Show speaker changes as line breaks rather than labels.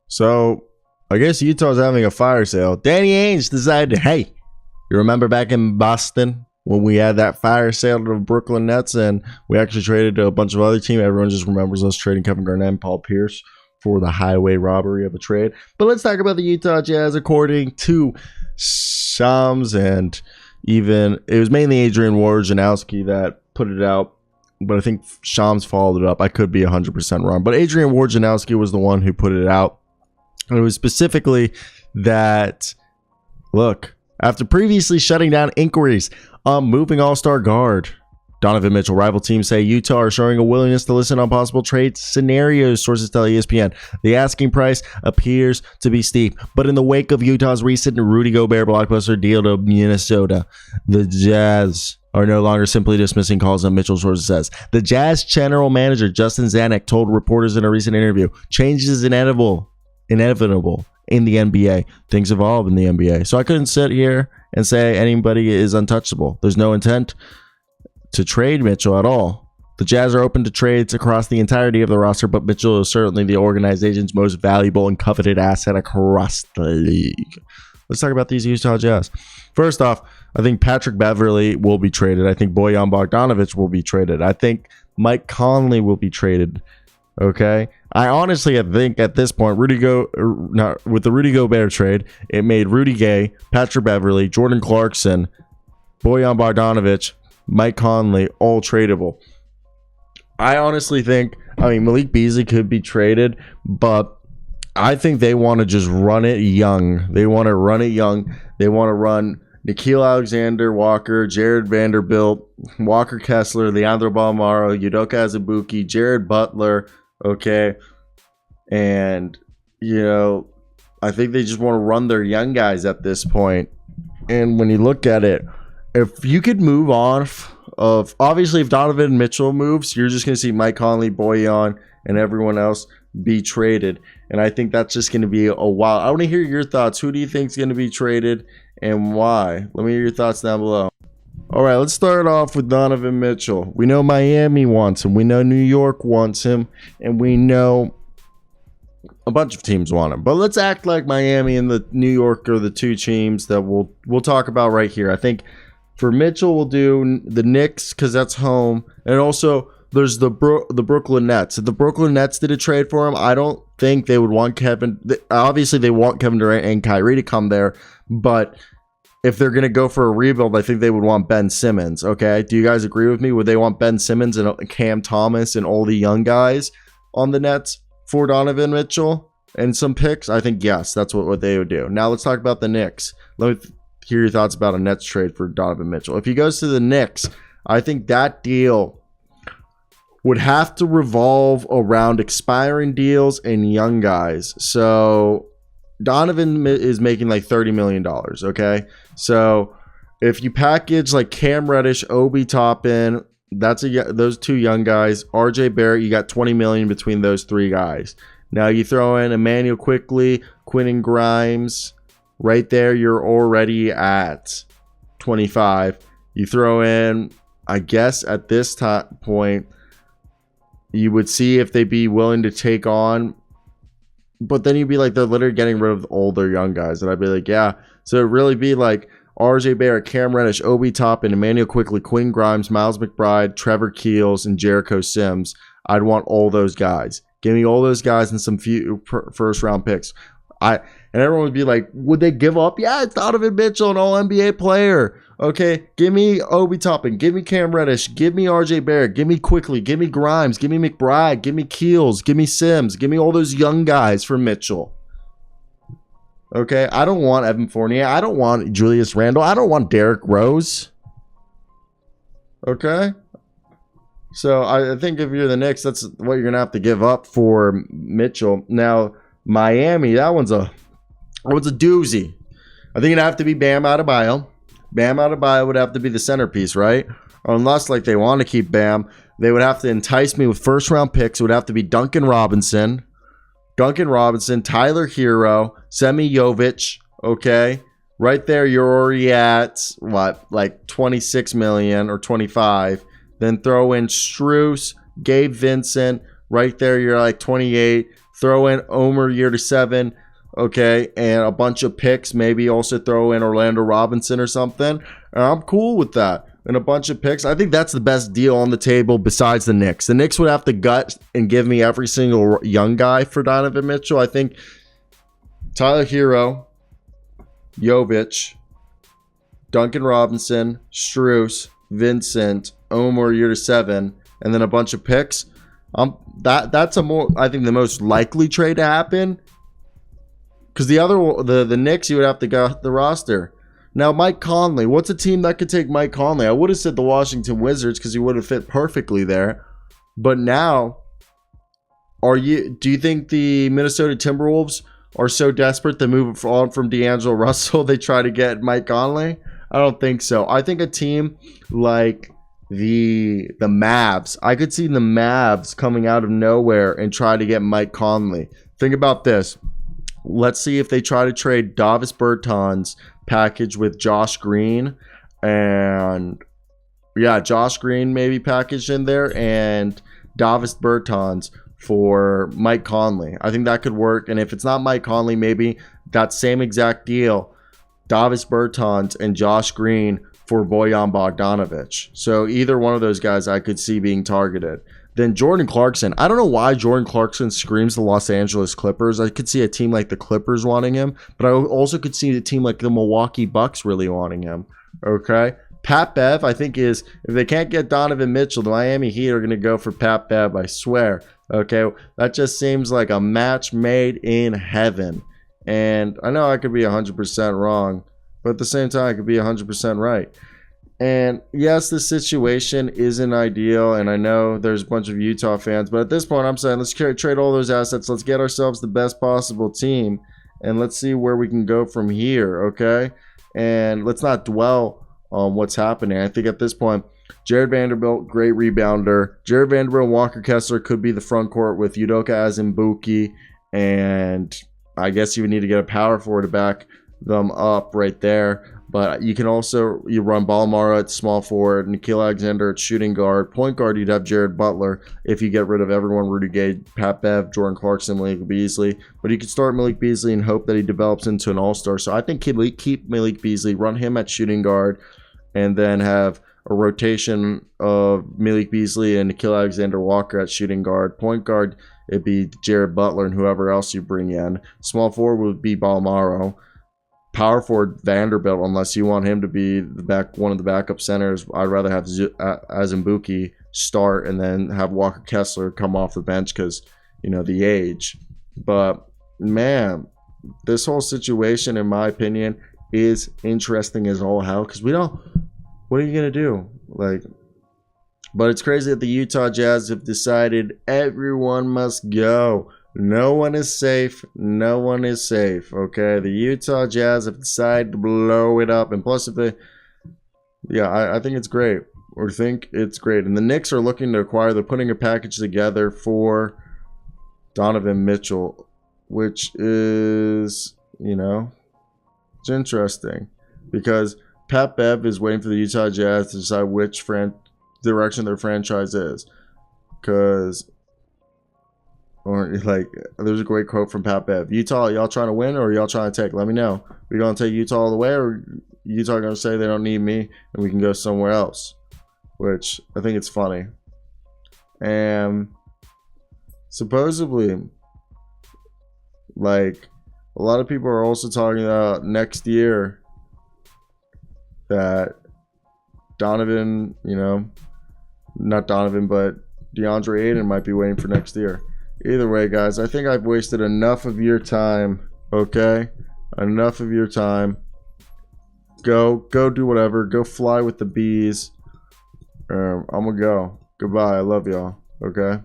So I guess Utah's having a fire sale. Danny Ainge decided, hey, you remember back in Boston when we had that fire sale to the Brooklyn Nets and we actually traded to a bunch of other teams? Everyone just remembers us trading Kevin Garnett and Paul Pierce for the highway robbery of a trade. But let's talk about the Utah Jazz. According to Shams, and even it was mainly Adrian Wojnarowski that put it out, but I think Shams followed it up. I could be 100% wrong, but Adrian Wojnarowski was the one who put it out. And it was specifically that, look, after previously shutting down inquiries on moving all-star guard Donovan Mitchell, rival teams say Utah are showing a willingness to listen on possible trade scenarios, sources tell ESPN. The asking price appears to be steep, but in the wake of Utah's recent Rudy Gobert blockbuster deal to Minnesota, the Jazz are no longer simply dismissing calls on Mitchell, sources says. The Jazz general manager, Justin Zanuck, told reporters in a recent interview, change is inevitable in the NBA. Things evolve in the NBA. So I couldn't sit here and say anybody is untouchable. There's no intent to trade Mitchell at all. The Jazz are open to trades across the entirety of the roster, but Mitchell is certainly the organization's most valuable and coveted asset across the league. Let's talk about these Utah Jazz. First off, I think Patrick Beverley will be traded. I think Bojan Bogdanovic will be traded. I think Mike Conley will be traded. Okay? I honestly think at this point, with the Rudy Gobert trade, it made Rudy Gay, Patrick Beverley, Jordan Clarkson, Bojan Bogdanovic, Mike Conley, all tradable. I honestly think, Malik Beasley could be traded, but I think they want to just run it young. They want to run Nickeil Alexander Walker, Jared Vanderbilt, Walker Kessler, Leandro Balmaro, Udoka Azubuike, Jared Butler, okay? And, I think they just want to run their young guys at this point. And when you look at it, if you could move on obviously if Donovan Mitchell moves, you're just going to see Mike Conley, Bojan, and everyone else be traded. And I think that's just going to be a while. I want to hear your thoughts. Who do you think is going to be traded and why? Let me hear your thoughts down below. All right, let's start off with Donovan Mitchell. We know Miami wants him. We know New York wants him. And we know a bunch of teams want him. But let's act like Miami and the New York are the two teams that we'll talk about right here. I think for Mitchell, we'll do the Knicks because that's home. And also, there's the Brooklyn Nets. If the Brooklyn Nets did a trade for him, I don't think they would want obviously, they want Kevin Durant and Kyrie to come there. But if they're going to go for a rebuild, I think they would want Ben Simmons. Okay? Do you guys agree with me? Would they want Ben Simmons and Cam Thomas and all the young guys on the Nets for Donovan Mitchell and some picks? I think yes, that's what they would do. Now let's talk about the Knicks. Let me hear your thoughts about a Nets trade for Donovan Mitchell. If he goes to the Knicks, I think that deal would have to revolve around expiring deals and young guys. So Donovan is making like $30 million, okay? So if you package like Cam Reddish, Obi Toppin, those two young guys, RJ Barrett, you got $20 million between those three guys. Now you throw in Emmanuel Quickley, Quentin Grimes, right there you're already at 25. You throw in, I guess at this point, you would see if they'd be willing to take on, but then you'd be like, they're literally getting rid of all their young guys. And I'd be like, yeah. So it'd really be like RJ Barrett, Cam Reddish, Obi Toppin, Emmanuel Quickley, Quinn Grimes, Miles McBride, Trevor Keels, and Jericho Sims. I'd want all those guys. Give me all those guys and some few first round picks. And everyone would be like, would they give up? Yeah, it's Donovan Mitchell, an all-NBA player. Okay, give me Obi Toppin, give me Cam Reddish, give me RJ Barrett, give me Quickley, give me Grimes, give me McBride, give me Keels, give me Sims, give me all those young guys for Mitchell. Okay, I don't want Evan Fournier. I don't want Julius Randle. I don't want Derrick Rose. Okay? So I think if you're the Knicks, that's what you're going to have to give up for Mitchell. Now, Miami, that one's a doozy. I think it'd have to be Bam Adebayo. Bam Adebayo would have to be the centerpiece, right? Unless, like, they want to keep Bam, they would have to entice me with first-round picks. It would have to be Duncan Robinson, Tyler Hero, Semi Jovic, okay? Right there, you're already at, like 26 million or 25. Then throw in Strus, Gabe Vincent. Right there, you're like 28. throw in Omer year to 7, okay, and a bunch of picks. Maybe also throw in Orlando Robinson or something. And I'm cool with that. And a bunch of picks. I think that's the best deal on the table besides the Knicks. The Knicks would have to gut and give me every single young guy for Donovan Mitchell. I think Tyler Hero, Jovic, Duncan Robinson, Strus, Vincent, Omer year to 7, and then a bunch of picks. That's I think the most likely trade to happen. Because the Knicks, you would have to go the roster. Now, Mike Conley, what's a team that could take Mike Conley? I would have said the Washington Wizards because he would have fit perfectly there. But now, do you think the Minnesota Timberwolves are so desperate to move on from D'Angelo Russell they try to get Mike Conley? I don't think so. I think a team like the Mavs, I could see the Mavs coming out of nowhere and try to get Mike Conley. Think about this. Let's see if they try to trade Davis Bertans package with Josh Green, and Josh Green maybe packaged in there, and Davis Bertans for Mike Conley. I think that could work. And if it's not Mike Conley, maybe that same exact deal, Davis Bertans and Josh Green for Bojan Bogdanovic. So either one of those guys I could see being targeted. Then Jordan Clarkson. I don't know why Jordan Clarkson screams the Los Angeles Clippers. I could see a team like the Clippers wanting him, but I also could see a team like the Milwaukee Bucks really wanting him. Okay. Pat Bev, I think, is, if they can't get Donovan Mitchell, the Miami Heat are going to go for Pat Bev, I swear. Okay. That just seems like a match made in heaven. And I know I could be 100% wrong, but at the same time, I could be 100% right. And yes, the situation isn't ideal, and I know there's a bunch of Utah fans, but at this point, I'm saying let's trade all those assets. Let's get ourselves the best possible team, and let's see where we can go from here, okay? And let's not dwell on what's happening. I think at this point, Jared Vanderbilt, great rebounder. Jared Vanderbilt and Walker Kessler could be the front court with Udoka Azubuike, and I guess you would need to get a power forward to back them up right there. But you can also run Balmara at small forward, Nickeil Alexander at shooting guard. Point guard, you'd have Jared Butler if you get rid of everyone, Rudy Gay, Pat Bev, Jordan Clarkson, Malik Beasley. But you could start Malik Beasley and hope that he develops into an all-star. So I think keep Malik Beasley, run him at shooting guard, and then have a rotation of Malik Beasley and Nickeil Alexander Walker at shooting guard. Point guard, it'd be Jared Butler and whoever else you bring in. Small forward would be Balmaro. Power forward Vanderbilt, unless you want him to be one of the backup centers. I'd rather have Azubuike start and then have Walker Kessler come off the bench because, the age. But, man, this whole situation, in my opinion, is interesting as all hell because what are you going to do? But it's crazy that the Utah Jazz have decided everyone must go. No one is safe. No one is safe. Okay, the Utah Jazz have decided to blow it up, and plus, I think it's great. And the Knicks are looking to acquire. They're putting a package together for Donovan Mitchell, which is, it's interesting because Pat Bev is waiting for the Utah Jazz to decide which direction their franchise is, because. There's a great quote from Pat Bev. Utah, y'all trying to win or y'all trying to take? Let me know. We going to take Utah all the way, or Utah going to say they don't need me and we can go somewhere else? Which I think it's funny. And supposedly, a lot of people are also talking about next year that Donovan, not Donovan, but DeAndre Ayton might be waiting for next year. Either way, guys, I think I've wasted enough of your time, okay? Enough of your time. Go do whatever. Go fly with the bees. I'm going to go. Goodbye. I love y'all, okay?